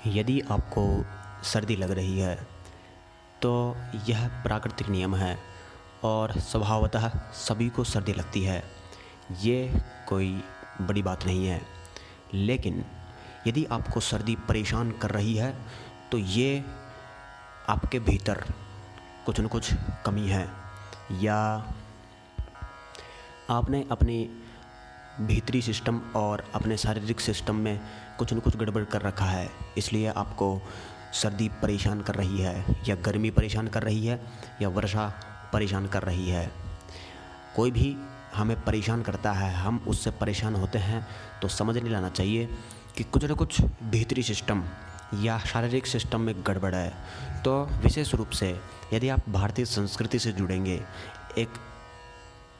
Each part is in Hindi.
यदि आपको सर्दी लग रही है तो यह प्राकृतिक नियम है और स्वभावतः सभी को सर्दी लगती है। ये कोई बड़ी बात नहीं है। लेकिन यदि आपको सर्दी परेशान कर रही है तो ये आपके भीतर कुछ न कुछ कमी है, या आपने अपनी भीतरी सिस्टम और अपने शारीरिक सिस्टम में कुछ न कुछ गड़बड़ कर रखा है, इसलिए आपको सर्दी परेशान कर रही है, या गर्मी परेशान कर रही है, या वर्षा परेशान कर रही है। कोई भी हमें परेशान करता है, हम उससे परेशान होते हैं तो समझ नहीं लाना चाहिए कि कुछ न कुछ भीतरी सिस्टम या शारीरिक सिस्टम में गड़बड़ है। तो विशेष रूप से यदि आप भारतीय संस्कृति से जुड़ेंगे,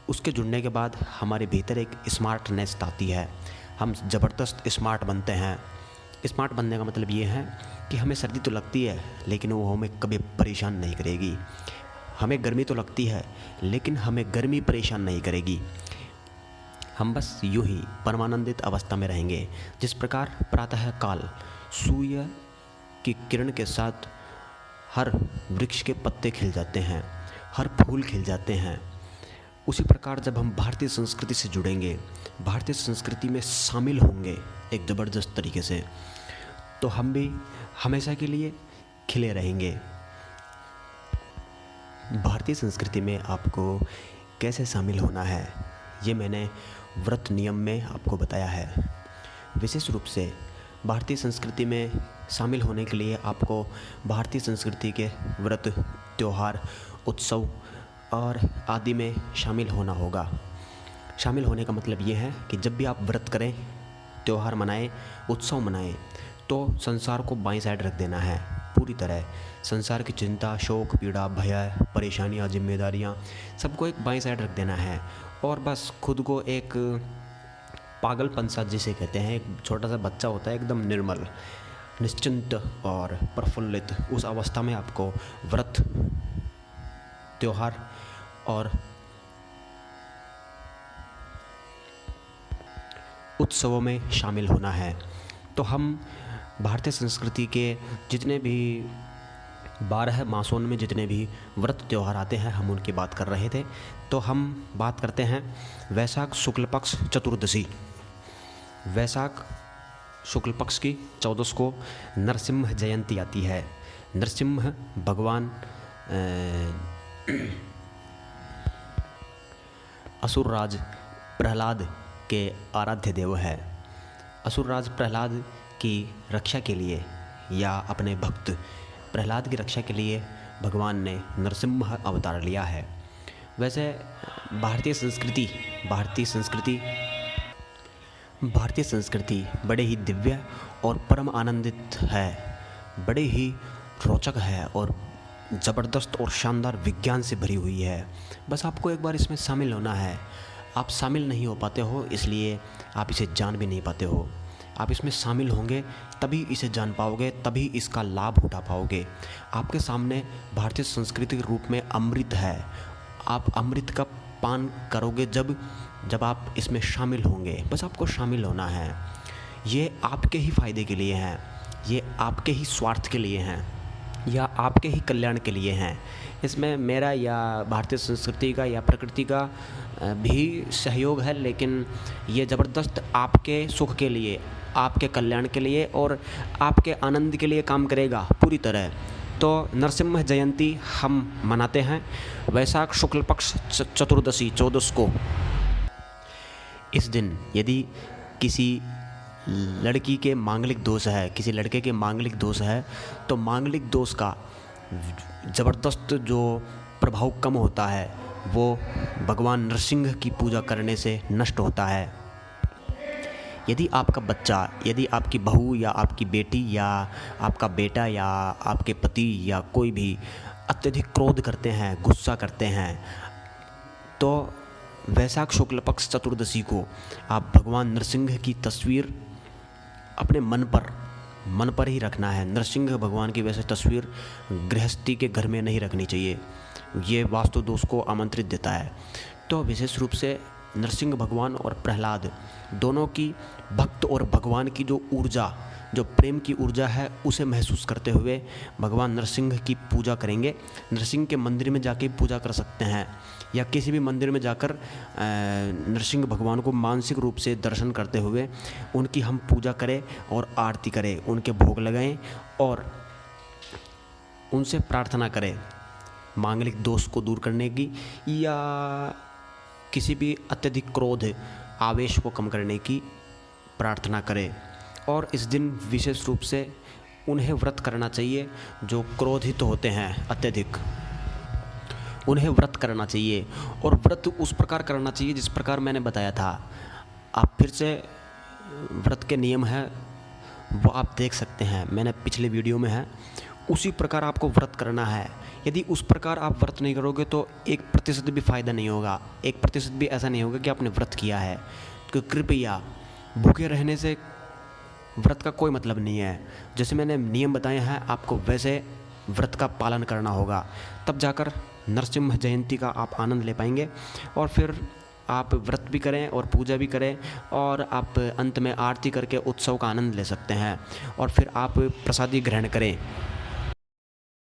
उसके जुड़ने के बाद हमारे भीतर एक स्मार्टनेस आती है, हम ज़बरदस्त स्मार्ट बनते हैं। स्मार्ट बनने का मतलब ये है कि हमें सर्दी तो लगती है लेकिन वो हमें कभी परेशान नहीं करेगी। हमें गर्मी तो लगती है लेकिन हमें गर्मी परेशान नहीं करेगी। हम बस यूं ही परमानंदित अवस्था में रहेंगे। जिस प्रकार प्रातः काल सूर्य की किरण के साथ हर वृक्ष के पत्ते खिल जाते हैं, हर फूल खिल जाते हैं, उसी प्रकार जब हम भारतीय संस्कृति से जुड़ेंगे, भारतीय संस्कृति में शामिल होंगे एक ज़बरदस्त तरीके से, तो हम भी हमेशा के लिए खिले रहेंगे। भारतीय संस्कृति में आपको कैसे शामिल होना है, ये मैंने व्रत नियम में आपको बताया है। विशेष रूप से भारतीय संस्कृति में शामिल होने के लिए आपको भारतीय संस्कृति के व्रत, त्यौहार, उत्सव और आदि में शामिल होना होगा। शामिल होने का मतलब ये है कि जब भी आप व्रत करें, त्यौहार मनाएं, उत्सव मनाएं, तो संसार को बाईं साइड रख देना है पूरी तरह। संसार की चिंता, शोक, पीड़ा, भय, परेशानियाँ, जिम्मेदारियाँ, सबको एक बाईं साइड रख देना है और बस खुद को एक पागलपन सा जिसे कहते हैं, एक छोटा सा बच्चा होता है एकदम निर्मल, निश्चिंत और प्रफुल्लित, उस अवस्था में आपको व्रत, त्यौहार और उत्सवों में शामिल होना है। तो हम भारतीय संस्कृति के जितने भी 12 मासों में जितने भी व्रत त्यौहार आते हैं, हम उनकी बात कर रहे थे। तो हम बात करते हैं वैशाख शुक्ल पक्ष चतुर्दशी। वैशाख शुक्ल पक्ष की 14 को नरसिम्हा जयंती आती है। नरसिम्हा भगवान असुरराज प्रहलाद के आराध्य देव है। असुरराज प्रहलाद की रक्षा के लिए या अपने भक्त प्रहलाद की रक्षा के लिए भगवान ने नरसिम्हा अवतार लिया है। वैसे भारतीय संस्कृति बड़े ही दिव्य और परम आनंदित है, बड़े ही रोचक है और ज़बरदस्त और शानदार विज्ञान से भरी हुई है। बस आपको एक बार इसमें शामिल होना है। आप शामिल नहीं हो पाते हो, इसलिए आप इसे जान भी नहीं पाते हो। आप इसमें शामिल होंगे तभी इसे जान पाओगे, तभी इसका लाभ उठा पाओगे। आपके सामने भारतीय संस्कृति के रूप में अमृत है। आप अमृत का पान करोगे जब आप इसमें शामिल होंगे। बस आपको शामिल होना है। ये आपके ही फ़ायदे के लिए हैं, ये आपके ही स्वार्थ के लिए हैं, या आपके ही कल्याण के लिए हैं। इसमें मेरा या भारतीय संस्कृति का या प्रकृति का भी सहयोग है, लेकिन ये ज़बरदस्त आपके सुख के लिए, आपके कल्याण के लिए और आपके आनंद के लिए काम करेगा पूरी तरह। तो नरसिम्हा जयंती हम मनाते हैं वैशाख शुक्ल पक्ष चतुर्दशी 14 को। इस दिन यदि किसी लड़की के मांगलिक दोष है, किसी लड़के के मांगलिक दोष है, तो मांगलिक दोष का ज़बरदस्त जो प्रभाव कम होता है वो भगवान नरसिंह की पूजा करने से नष्ट होता है। यदि आपका बच्चा, यदि आपकी बहू या आपकी बेटी या आपका बेटा या आपके पति या कोई भी अत्यधिक क्रोध करते हैं, गुस्सा करते हैं, तो वैशाख शुक्ल पक्ष चतुर्दशी को आप भगवान नरसिंह की तस्वीर अपने मन पर ही रखना है। नरसिंह भगवान की वैसे तस्वीर गृहस्थी के घर में नहीं रखनी चाहिए, ये वास्तु दोष को आमंत्रित देता है। तो विशेष रूप से नरसिंह भगवान और प्रहलाद दोनों की भक्त और भगवान की जो ऊर्जा, जो प्रेम की ऊर्जा है उसे महसूस करते हुए भगवान नरसिंह की पूजा करेंगे। नरसिंह के मंदिर में जाके पूजा कर सकते हैं या किसी भी मंदिर में जाकर नरसिंह भगवान को मानसिक रूप से दर्शन करते हुए उनकी हम पूजा करें और आरती करें, उनके भोग लगाएं और उनसे प्रार्थना करें मांगलिक दोष को दूर करने की या किसी भी अत्यधिक क्रोध आवेश को कम करने की प्रार्थना करें। और इस दिन विशेष रूप से उन्हें व्रत करना चाहिए जो क्रोधित होते हैं अत्यधिक, उन्हें व्रत करना चाहिए और व्रत उस प्रकार करना चाहिए जिस प्रकार मैंने बताया था। आप फिर से व्रत के नियम हैं वो आप देख सकते हैं, मैंने पिछले वीडियो में है, उसी प्रकार आपको व्रत करना है। यदि उस प्रकार आप व्रत नहीं करोगे तो 1% भी फ़ायदा नहीं होगा, 1% भी ऐसा नहीं होगा कि आपने व्रत किया है। तो कृपया भूखे रहने से व्रत का कोई मतलब नहीं है। जैसे मैंने नियम बताए हैं आपको वैसे व्रत का पालन करना होगा, तब जाकर नरसिंह जयंती का आप आनंद ले पाएंगे। और फिर आप व्रत भी करें और पूजा भी करें और आप अंत में आरती करके उत्सव का आनंद ले सकते हैं और फिर आप प्रसादी ग्रहण करें।